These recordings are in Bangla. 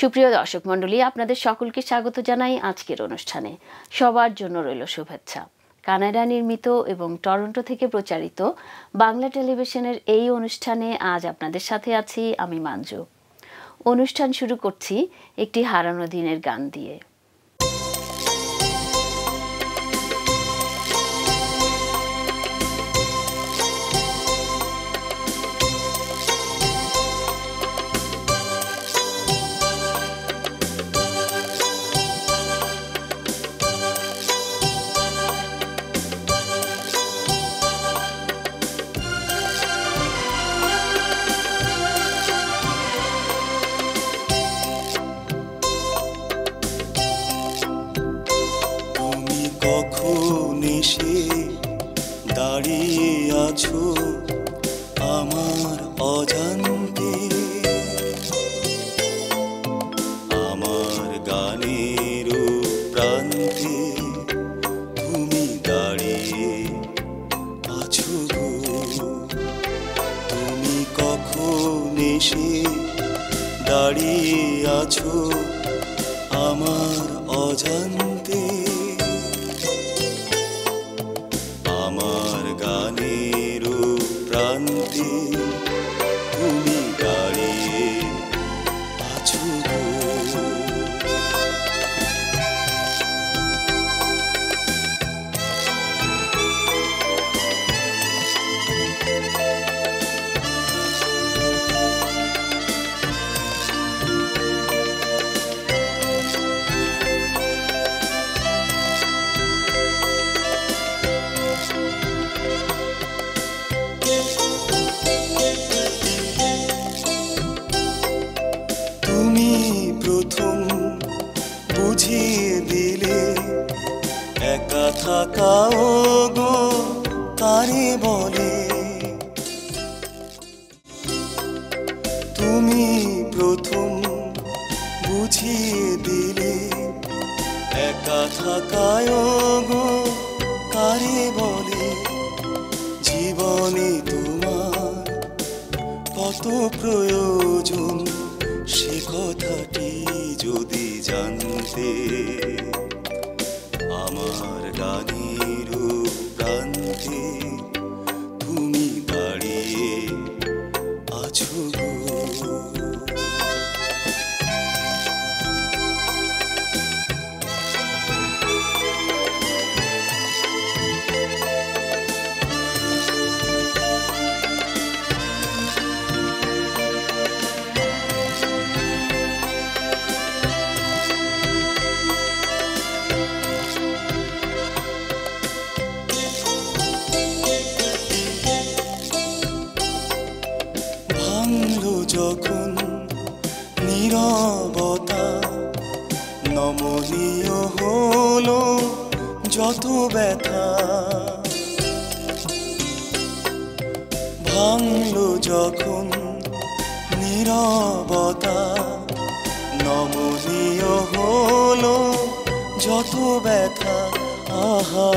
সুপ্রিয় দর্শক মণ্ডলী, আপনাদের সকলকে স্বাগত জানাই আজকের অনুষ্ঠানে। সবার জন্য রইল শুভেচ্ছা। কানাডা নির্মিত এবং টরন্টো থেকে প্রচারিত বাংলা টেলিভিশনের এই অনুষ্ঠানে আজ আপনাদের সাথে আছি আমি মাঞ্জু। অনুষ্ঠান শুরু করছি একটি হারানো দিনের গান দিয়ে। কখন এসে দাঁড়িয়ে আছো আমার অজান্তে, আমার গানের প্রান্তে তুমি দাঁড়িয়ে আছো গো। তুমি কখন এসে দাঁড়িয়ে আছো আমার অজান্তে, আমার গানের প্রান্তে তুমি দাঁড়িয়ে আছো গো। বুঝিয়ে দিলে একা থাকাও গো কারে বলে, তুমি প্রথম বুঝিয়ে দিলে একা থাকাও গো কারে বলে। জীবনে তোমার কত প্রয়োজন সে কথাটি যদি জানতে, আমার গানের প্রান্তে তুমি দাঁড়িয়ে আছো গো। যখন নীরবতা নমনীয় হলো যত ব্যথা, ভাঙলো যখন নীরবতা নমনীয় হলো যত ব্যথা। আহা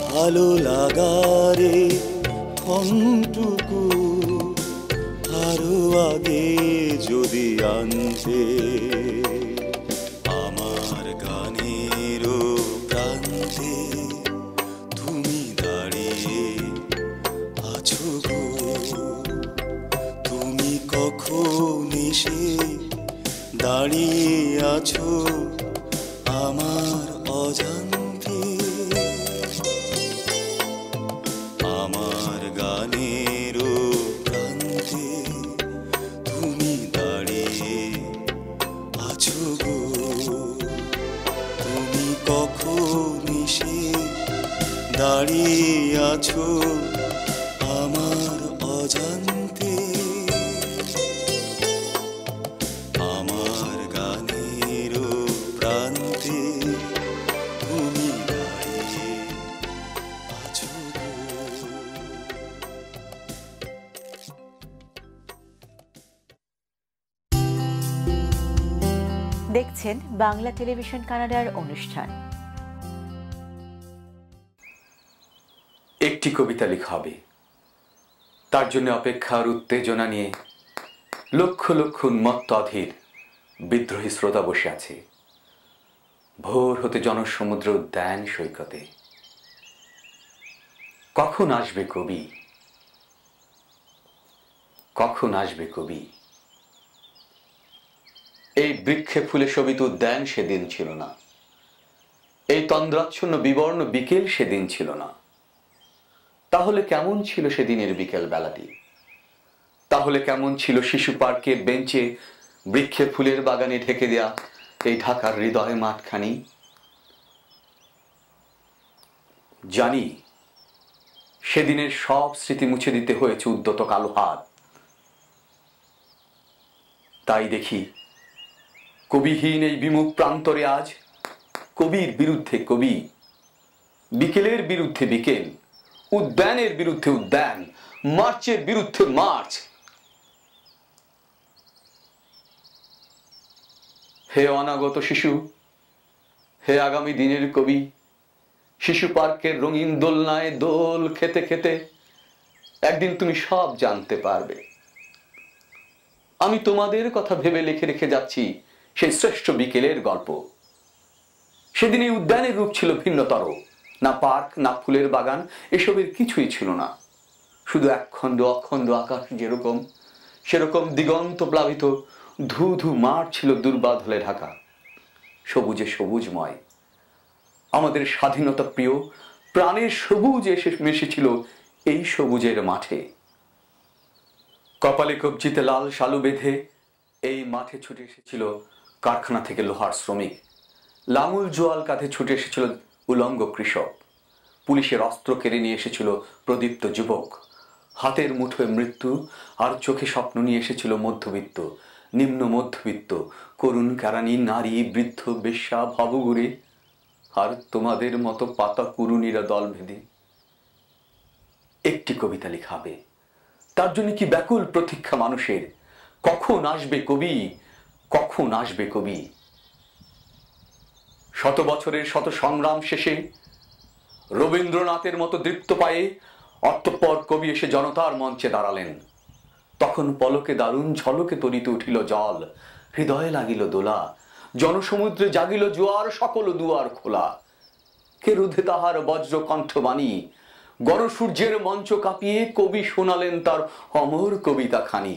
ভালো লাগারে ক্ষণটুকু আরো আগে যদি আনতে, আমার গানের প্রান্তে তুমি দাঁড়িয়ে আছো গো। তুমি কখন এসে দাঁড়িয়ে আছো আমার অজান্তে, আমার গানের প্রান্তে তুমি দাঁড়িয়ে আছো গো। তুমি কখন এসে দাঁড়িয়ে আছো আমার অজান্তে, আমার গানের প্রান্তে তুমি দাঁড়িয়ে আছো গো। দেখছেন বাংলা টেলিভিশন কানাডার অনুষ্ঠান। একটি কবিতা লেখা হবে, তার জন্য অপেক্ষার উত্তেজনা নিয়ে লক্ষ লক্ষ উন্মত্ত অধীর বিদ্রোহী শ্রোতা বসে আছে ভোর হতে জনসমুদ্র উদ্যান সৈকতে। কখন আসবে কবি, কখন আসবে কবি? এই বৃক্ষে ফুলে শোভিত উদ্যান সেদিন ছিল না, এই তন্দ্রাচ্ছন্ন বিবর্ণ বিকেল সেদিন ছিল না। তাহলে কেমন ছিল সেদিনের বিকেল বেলাটি? তাহলে কেমন ছিল শিশু পার্কের বেঞ্চে বৃক্ষে ফুলের বাগানে ঢেকে দেয়া এই ঢাকার হৃদয় মাঠখানি? জানি সেদিনের সব স্মৃতি মুছে দিতে হয়েছে উদ্যত কালো হাত। তাই দেখি কবিহীন এই বিমুখ প্রান্তরে আজ কবির বিরুদ্ধে কবি, বিকেলের বিরুদ্ধে বিকেল, উদ্যানের বিরুদ্ধে উদ্যান, মার্চের বিরুদ্ধে মার্চ। হে অনাগত শিশু, হে আগামী দিনের কবি, শিশু পার্কের রঙিন দোলনায় দোল খেতে খেতে একদিন তুমি সব জানতে পারবে। আমি তোমাদের কথা ভেবে লিখে রেখে যাচ্ছি সেই শ্রেষ্ঠ বিকেলের গল্প। সেদিন এই উদ্যানের রূপ ছিল ভিন্নতর। না পার্ক, না ফুলের বাগান, এসবের কিছুই ছিল না। শুধু একখণ্ড অখণ্ড আকাশ যেরকম, সেরকম দিগন্ত প্লাবিত ধু ধু মাঠ ছিল দুর্বাদলে ঢাকা, সবুজে সবুজময়। আমাদের স্বাধীনতা প্রিয় প্রাণের সবুজ এসে মিশেছিল এই সবুজের মাঠে। কপালে কবজিতে লাল শালু বেঁধে এই মাঠে ছুটে এসেছিল কারখানা থেকে লোহার শ্রমিক, লাঙল জোয়াল কাঁধে ছুটে এসেছিল উলঙ্গ কৃষক, পুলিশের অস্ত্র কেড়ে নিয়ে এসেছিল প্রদীপ্ত যুবক, হাতের মুঠোয় মৃত্যু আর চোখে স্বপ্ন নিয়ে এসেছিল মধ্যবিত্ত, নিম্ন মধ্যবিত্ত, করুণ কারানি, নারী, বৃদ্ধ, বেশ্যা, ভবঘুরে, আর তোমাদের মতো পাতা কুরুনিরা দল ভেদে। একটি কবিতা লিখাবে, তার জন্য কি ব্যাকুল প্রতীক্ষা মানুষের। কখন আসবে কবি, কখন আসবে কবি? শত বছরের শত সংগ্রাম শেষে রবীন্দ্রনাথের মতো দৃপ্ত পায়ে অতঃপর কবি এসে জনতার মঞ্চে দাঁড়ালেন। তখন পলকে দারুণ ঝলকে তরিতে উঠিল জল, হৃদয়ে লাগিল দোলা, জনসমুদ্রে জাগিল জোয়ার, সকল দুয়ার খোলা। কে রুধে তাহার বজ্র কণ্ঠবাণী, গণসূর্যের মঞ্চ কাঁপিয়ে কবি শোনালেন তার অমর কবিতা খানি।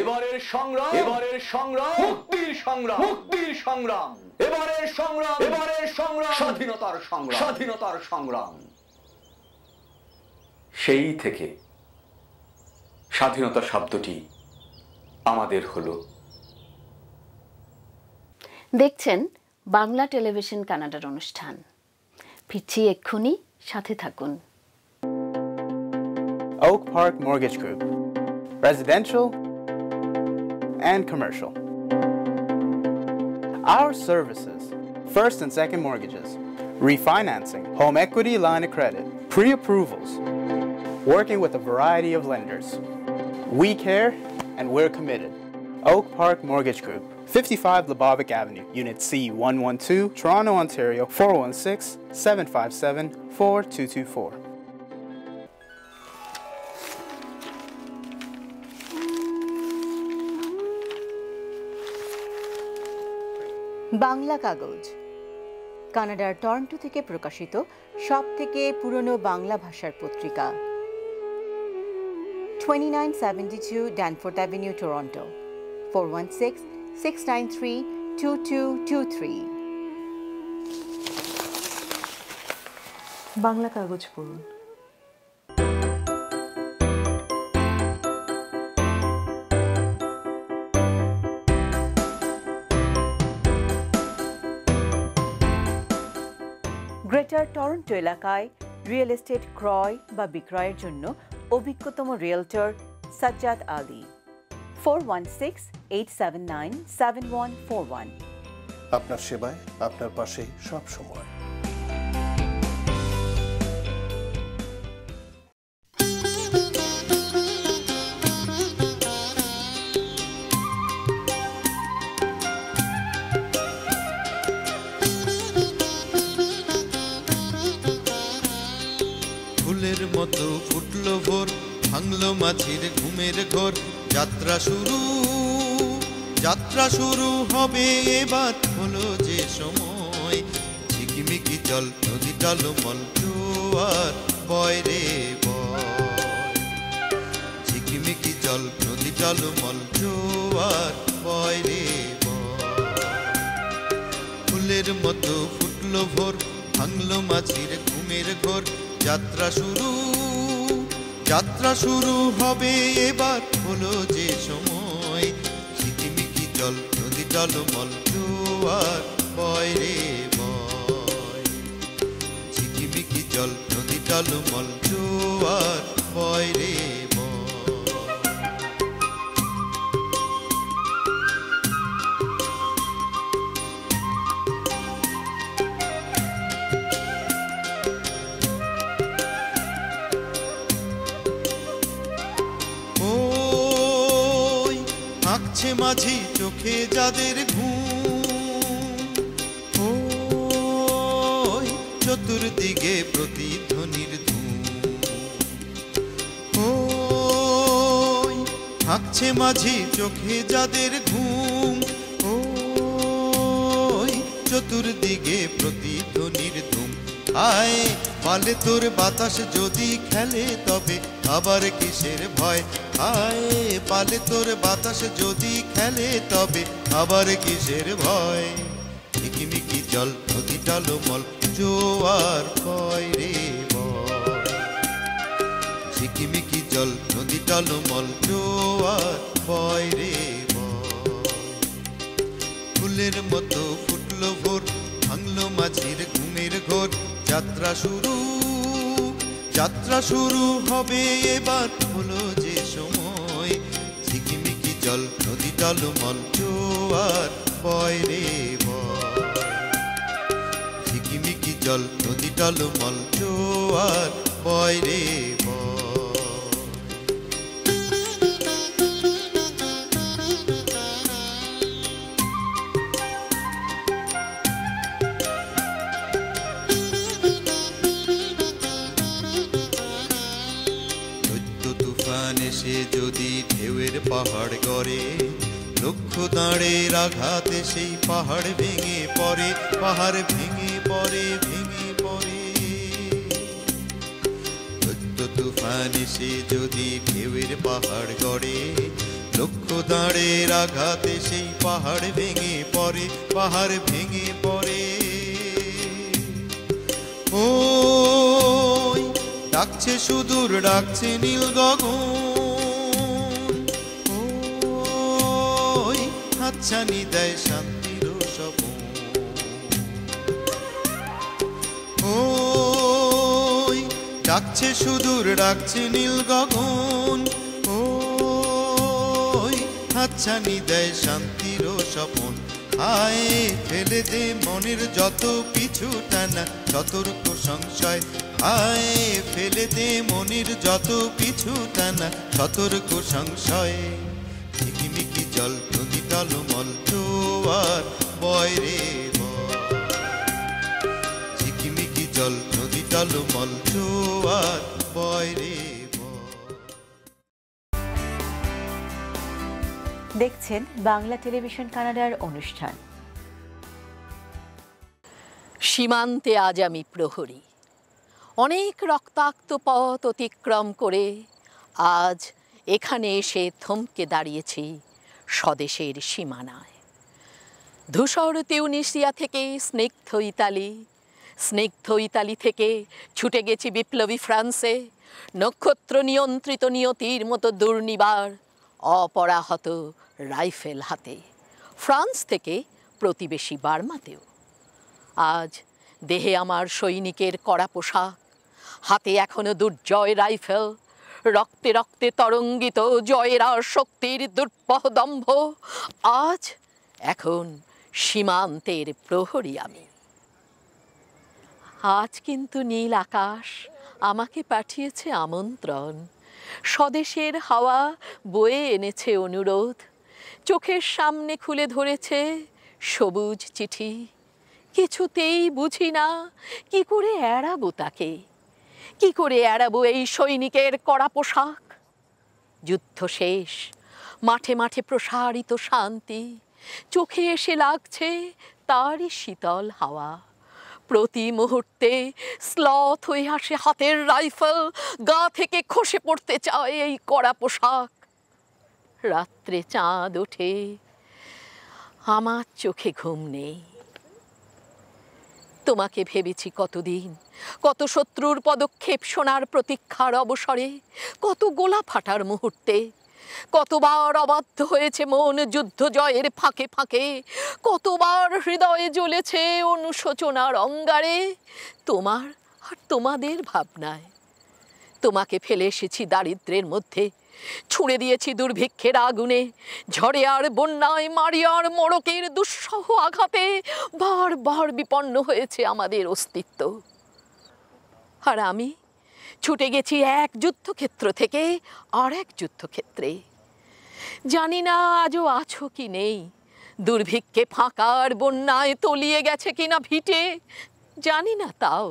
এবারের সংগ্রাম, এবারের সংগ্রাম, মুক্তির সংগ্রাম, মুক্তির সংগ্রাম, এবারের সংগ্রাম, এবারের সংগ্রাম, স্বাধীনতার সংগ্রাম, স্বাধীনতার সংগ্রাম। সেই থেকে স্বাধীনতা শব্দটি আমাদের হলো। দেখছেন বাংলা টেলিভিশন কানাডার অনুষ্ঠান। ফিরছি এক্ষুনি, সাথে থাকুন। Oak Park Mortgage Group, residential and commercial. Our services: first and second mortgages, refinancing, home equity line of credit, pre-approvals, working with a variety of lenders. We care and we're committed. Oak Park Mortgage Group, 55 Lebovic Avenue, Unit C112, Toronto, Ontario, 416-757-4224. Bangla কাগজ কানাডার টরন্টো থেকে প্রকাশিত সবথেকে পুরনো বাংলা ভাষার পত্রিকা। 2972 Danforth Avenue, Toronto, 416-693-2223. বাংলা কাগজ পড়ুন। গ্রেটার টরন্টো এলাকায় রিয়েল এস্টেট ক্রয় বা বিক্রয়ের জন্য অভিজ্ঞতম রিয়েলটর সাজ্জাদ আলী। 416-879-7141। আপনার সেবায়, আপনার পাশে সব সময়। ফুলের মতো ফুটলো ভোর, ভাঙলো মাঝির ঘুমের ঘোর, যাত্রা শুরু যাত্রা শুরু হবে এবার হলো যে সময় ঝিকিমিকি জল নদী টলমল জোয়ার বয় রে বয় ঝিকিমিকি জল নদী টলমল জোয়ার বয় রে বয় ফুলের মতো ফুটলো ভোর ভাঙলো মাঝির ঘুমের ঘোর যাত্রা শুরু হবে এবার হলো যে সময় ঝিকিমিকি জল নদী টলমল জোয়ার বয় রে বয় ঝিকিমিকি জল নদী টলমল জোয়ার বয় রে মাঝি চোখে যাদের ঘুম ওই চতুর্দিকে প্রতিধ্বনির ধূম ওই থাকছে মাঝি চোখে যাদের ঘুম ওই চতুর্দিকে প্রতিধ্বনির ধূম আয় পালে তোর বাতাস যদি খেলে তবে আবার কিসের ভয় আয় পালে তোর বাতাস যদি খেলে তবে আবার কিসের ভয় ঝিকিমিকি জল নদী টলমল জোয়ার বয় রে বয় ঝিকিমিকি জল নদী টলমল জোয়ার বয় রে বয় ফুলের মতো ফুটলো ভোর ভাঙলো মাঝির ঘুমের ঘোর যাত্রা শুরু হবে এবার হলো যে সময় ঝিকিমিকি জল নদী টলমল জোয়ার বয় রে বয় ঝিকিমিকি জল নদী টলমল জোয়ার বয় রে বয় এসে যদি ঢেউয়ের পাহাড় গড়ে লক্ষ দাঁড়ের আঘাতে সেই পাহাড় ভেঙে পড়ে পাহাড় ভেঙে পড়ে ভেঙে পড়ে তুফান এসে যদি ঢেউয়ের পাহাড় গড়ে লক্ষ দাঁড়ের আঘাতে সেই পাহাড় ভেঙে পড়ে পাহাড় ভেঙে পড়ে ওই ডাকছে সুদূর ডাকছে নীল গগন ওই হাতছানি দেয় শান্তির স্বপন ওই ডাকছে সুদূর ডাকছে নীল গগন ওই হাতছানি দেয় শান্তির স্বপন আয় ফেলে দে মনের যত পিছু টানা সতর্ক সংশয় আয় ফেলে দে মনের যত পিছু টানা সতর্ক সংশয় ঝিকিমিকি জল নদী টলমল জোয়ার বয় রে বয় ঝিকিমিকি জল নদী টলমল জোয়ার বয় রে দেখছেন বাংলা টেলিভিশন কানাডার অনুষ্ঠান। সীমান্তে আজ আমি প্রহরী, অনেক রক্তাক্ত পথ অতিক্রম করে আজ এখানে এসে থমকে দাঁড়িয়েছি স্বদেশের সীমানায়। ধূসর তিউনিসিয়া থেকে স্নিগ্ধ ইতালি থেকে ছুটে গেছি বিপ্লবী ফ্রান্সে, নক্ষত্র নিয়ন্ত্রিত নিয়তির মতো দুর্নিবার অপরাহত রাইফেল হাতে, ফ্রান্স থেকে প্রতিবেশী বার্মাতেও। আজ দেহে আমার সৈনিকের কড়া পোশাক, হাতে এখনো দুর্জয় রাইফেল, রক্তে রক্তে তরঙ্গিত জয়ের আর শক্তির দুর্বহ দম্ভ। আজ এখন সীমান্তের প্রহরী আমি। আজ কিন্তু নীল আকাশ আমাকে পাঠিয়েছে আমন্ত্রণ, স্বদেশের হাওয়া বয়ে এনেছে অনুরোধ, চোখের সামনে খুলে ধরেছে সবুজ চিঠি। কিছুতেই বুঝি না কি করে এড়াবো তাকে, কি করে এড়াবো এই সৈনিকের কড়া পোশাক। যুদ্ধ শেষ, মাঠে মাঠে প্রসারিত শান্তি, চোখে এসে লাগছে তারই শীতল হাওয়া। প্রতি মুহূর্তে স্লথ হয়ে আসে হাতের রাইফেল, গা থেকে খসে পড়তে চায় এই কড়া পোশাক। রাত্রে চাঁদ ওঠে, আমার চোখে ঘুম নেই। তোমাকে ভেবেছি কতদিন, কত শত্রুর পদক্ষেপ শোনার প্রতীক্ষার অবসরে, কত গোলা ফাটার মুহূর্তে, কতবার অবাধ্য হয়েছে মন যুদ্ধ জয়ের ফাঁকে ফাঁকে, কতবার হৃদয়ে জ্বলেছে অনুশোচনার অঙ্গারে তোমার আর তোমাদের ভাবনায়। তোমাকে ফেলে এসেছি দারিদ্র্যের মধ্যে, ছুঁড়ে দিয়েছি দুর্ভিক্ষের আগুনে, ঝড়ে আর বন্যায়, মারিয়ার মড়কের দুঃসহ আঘাতে বারবার বিপন্ন হয়েছে আমাদের অস্তিত্ব। আর আমি ছুটে গেছি এক যুদ্ধক্ষেত্র থেকে আর এক যুদ্ধক্ষেত্রে। জানি না আজও আছো কি নেই, দুর্ভিক্ষে ফাঁকার বন্যায় তলিয়ে গেছে কিনা ভিটে, জানি না তাও।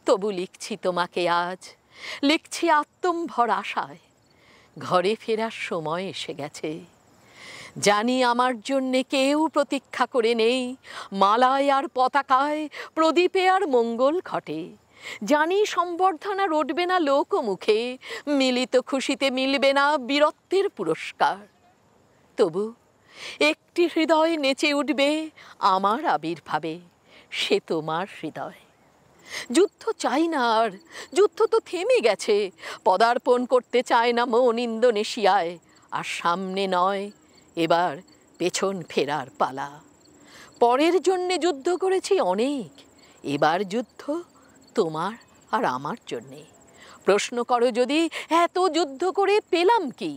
তবু লিখছি তোমাকে আজ, লিখছি আত্মম্ভর আশায়। ঘরে ফেরার সময় এসে গেছে, জানি আমার জন্যে কেউ প্রতীক্ষা করে নেই, মালায় আর পতাকায়, প্রদীপে আর মঙ্গল ঘটে। জানি সম্বর্ধনা রটবে না লোকমুখে, মিলিত খুশিতে মিলবে না বীরত্বের পুরস্কার। তবু একটি হৃদয় নেচে উঠবে আমার আবির্ভাবে, সে তোমার হৃদয়। যুদ্ধ চাই না আর, যুদ্ধ তো থেমে গেছে, পদার্পণ করতে চায় না মন ইন্দোনেশিয়ায়। আর সামনে নয়, এবার পেছন ফেরার পালা। পরের জন্যে যুদ্ধ করেছি অনেক, এবার যুদ্ধ তোমার আর আমার জন্যে। প্রশ্ন করো যদি এত যুদ্ধ করে পেলাম কি,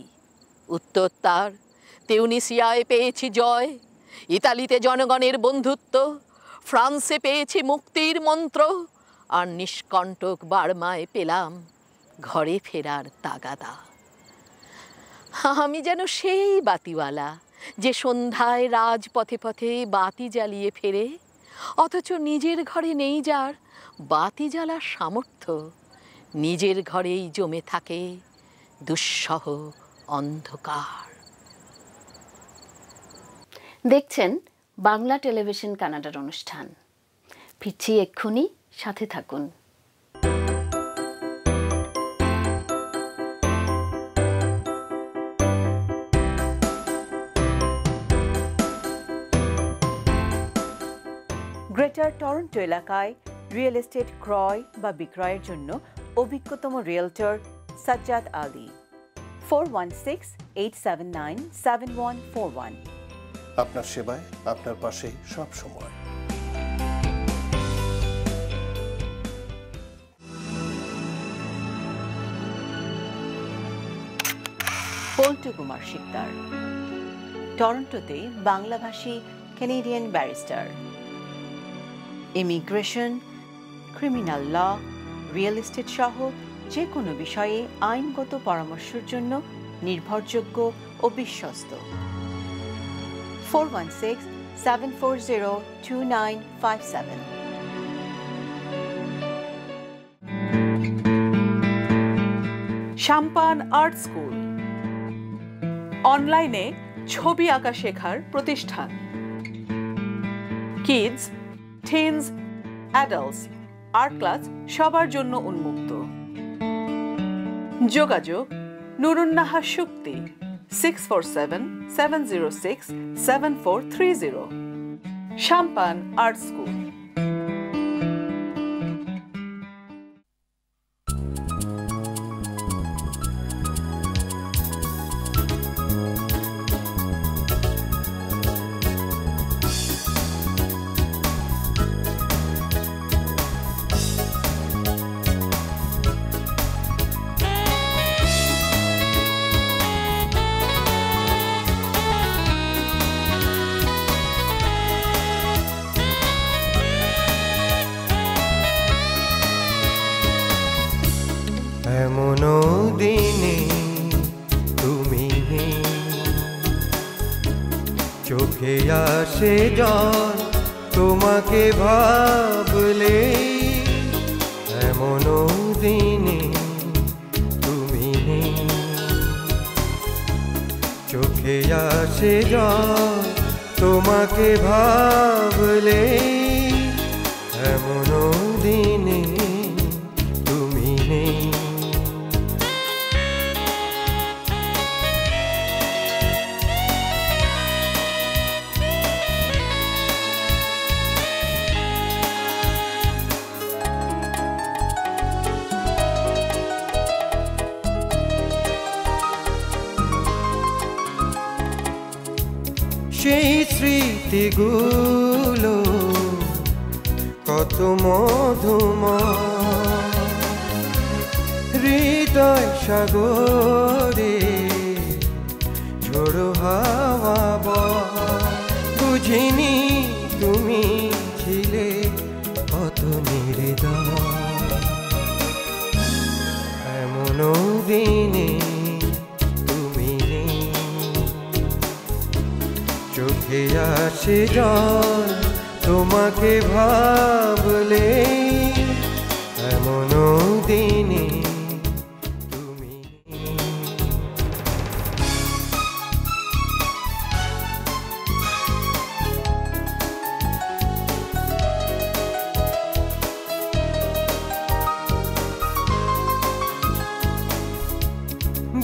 উত্তর তার তিউনিসিয়ায় পেয়েছি জয়, ইতালিতে জনগণের বন্ধুত্ব, ফ্রান্সে পেয়েছি মুক্তির মন্ত্র, আর নিষ্কণ্টক বার্মায় পেলাম ঘরে ফেরার তাগাদা। আমি যেন সেই বাতিওয়ালা যে সন্ধ্যায় রাজপথে পথে বাতি জ্বালিয়ে ফেরে, অথচ নিজের ঘরে নেই যার বাতি জ্বালার সামর্থ্য, নিজের ঘরেই জমে থাকে দুঃসহ অন্ধকার। দেখছেন বাংলা টেলিভিশন কানাডার অনুষ্ঠান। ফিরছি এক্ষুনি, সাথে থাকুন। গ্রেটার টরন্টো এলাকায় রিয়েল এস্টেট ক্রয় বা বিক্রয়ের জন্য অভিজ্ঞতম রিয়েলটর সাজ্জাদ আলী। 416-879-7141। আপনার সেবায়, আপনার পাশে সব সময়। পল্টু কুমার শিকদার, টরন্টোতে বাংলাভাষী Canadian barrister. Immigration, criminal law, real estate সহ যে কোনো বিষয়ে আইনগত পরামর্শের জন্য নির্ভরযোগ্য ও বিশ্বস্ত। 416-740-2957। সাম্পান আর্ট স্কুল, অনলাইনে ছবি আঁকা শেখার প্রতিষ্ঠান। Kids, teens, adults art class সবার জন্য উন্মুক্ত। যোগাযোগ নুরুন্নাহা শুক্তি 647-706-7430। সাম্পান art school. এমনও দিনে তুমি নেই, চোখে আসে জল তোমাকে ভাবলে। এমনও দিনে তুমি নেই, আসে জল তোমাকে ভাবলে এমন দিনে তুমি নেই। সেই স্মৃতিগুলো কত মধুময়, হৃদয় সাগরে ঝোড়ো হাওয়া বয়। বুঝিনি তুমি ছিলে কত নির্দয়, এমন দিনে তুমি নেই। চোখে আসে জল তোমাকে ভাবলে এমন দিনে তুমি নেই।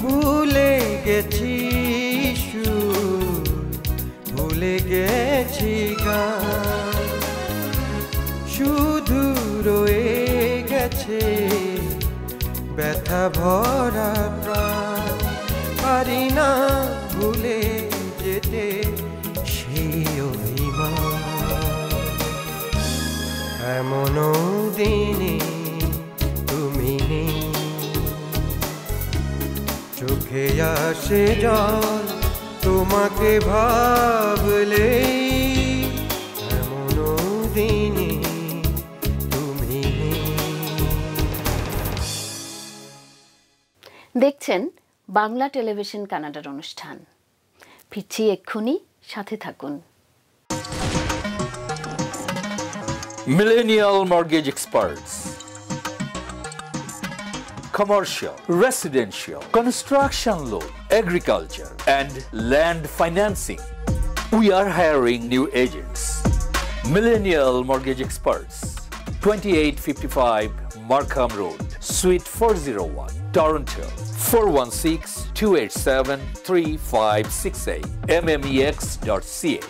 ভুলে গেছি সুর, ভুলে গেছি গান, শুধু রয়ে গেছে ব্যথা ভরা প্রাণ। পারি না ভুলে যেতে সেই অভিমান, এমন দিনে তুমি নেই। চোখে আসে জল তোমাকে ভাবলে এমন দিনে তুমি নেই। দেখছেন বাংলা টেলিভিশন কানাডার অনুষ্ঠান। ফিরছি এক্ষুনি, সাথে থাকুন। Millennial Mortgage Experts. Commercial, residential, construction loan, agriculture, and land financing. We are hiring new agents. Millennial Mortgage Experts, 2855 Markham Road, Suite 401, Toronto, 416-287-3568, mmex.ca.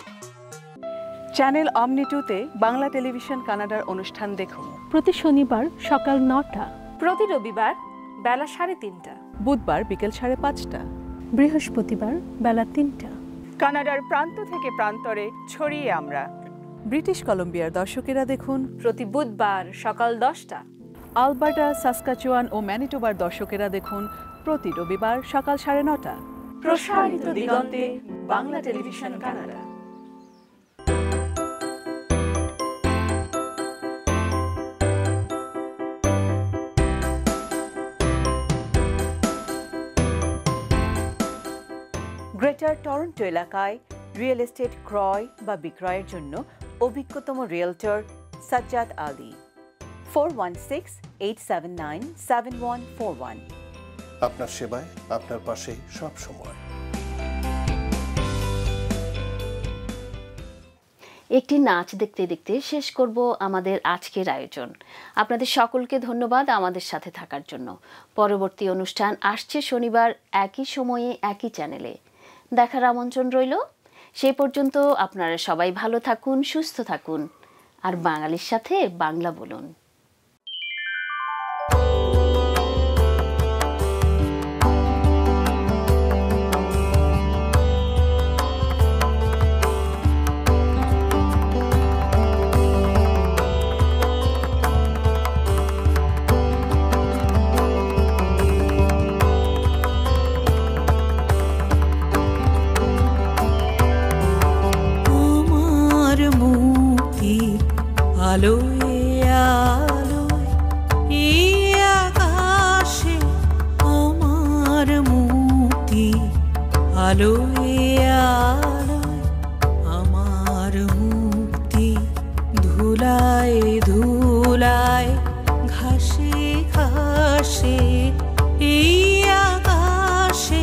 Channel অমনি 2-তে বাংলা টেলিভিশন কানাডার অনুষ্ঠান দেখুন প্রতি শনিবার সকাল 9টা, প্রতি রবিবার বেলা 3:30, বুধবার বিকেল 5:30, বৃহস্পতিবার বেলা 3টা। কানাডার প্রান্ত থেকে প্রান্তরে ছড়িয়ে আমরা। ব্রিটিশ কলম্বিয়ার দর্শকেরা দেখুন প্রতি বুধবার সকাল 10টা। আলবার্টা, সাসকাচুয়ান ও ম্যানিটোবার দর্শকেরা দেখুন প্রতি রবিবার সকাল 9:30। প্রসারিত দিগন্তে Bangla television Canada. Greater Toronto এলাকায় রিয়েল এস্টেট ক্রয় বা বিক্রয়ের জন্য অভিজ্ঞতম রিয়েলটর সাজ্জাদ আলী। 416-879-7141। আপনার সেবায়, আপনার পাশে সব সময়। একটি নাচ দেখতে দেখতে শেষ করব আমাদের আজকের আয়োজন। আপনাদের সকলকে ধন্যবাদ আমাদের সাথে থাকার জন্য। পরবর্তী অনুষ্ঠান আসছে শনিবার একই সময়ে একই চ্যানেলে। দেখার আমন্ত্রণ রইল। সেই পর্যন্ত আপনারা সবাই ভালো থাকুন, সুস্থ থাকুন, আর বাঙালির সাথে বাংলা বলুন। আলোয় আলোয় এই আকাশে আমার মুক্তি, আলোয় আলোয় আমার মুক্তি, ধুলায় ধুলায় ঘাসে ঘাসে এই আকাশে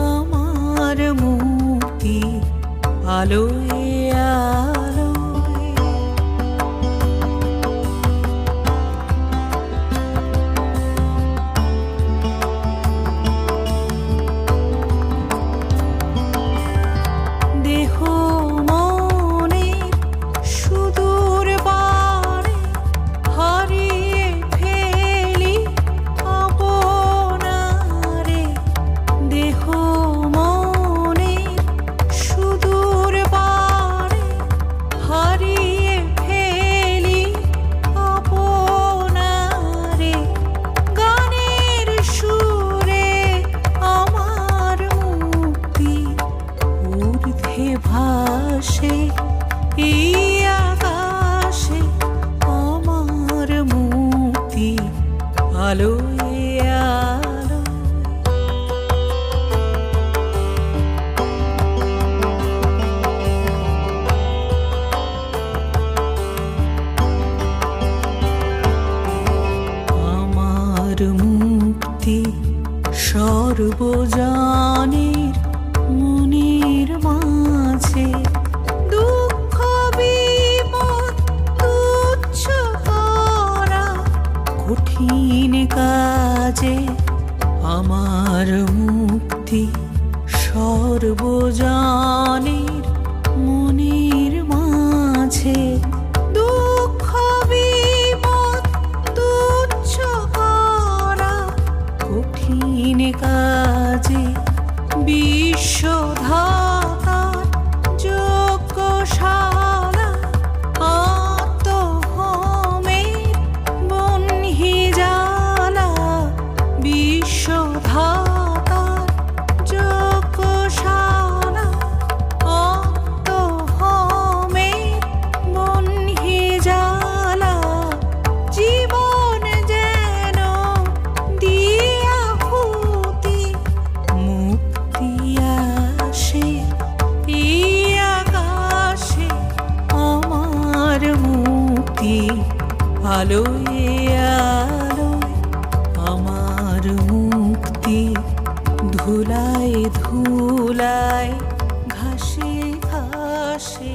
আমার মুক্তি। আলোয় আলো আমার মুক্তি সর্বজনের মনের মাঝে দুঃখ বিপদ তুচ্ছ করা কঠিন কাজে আমার মুক্তি সর্বজনের মনের মাঝে দুঃখ বিপদ তুচ্ছ করা কঠিন কাজে বিশ্বধাতার যজ্ঞশালা আত্মহোমের বহ্নি জ্বালা বিশ্বধাতার যজ্ঞশালা আত্মহোমের বহ্নি জ্বালা জীবন যেন দিয়া হুতি মুক্তি আসে এই আকাশে আমার মুক্তি আলোয় আলোয় আমার মুক্তি ধুলায় ধুলায় ঘাসে ঘাসে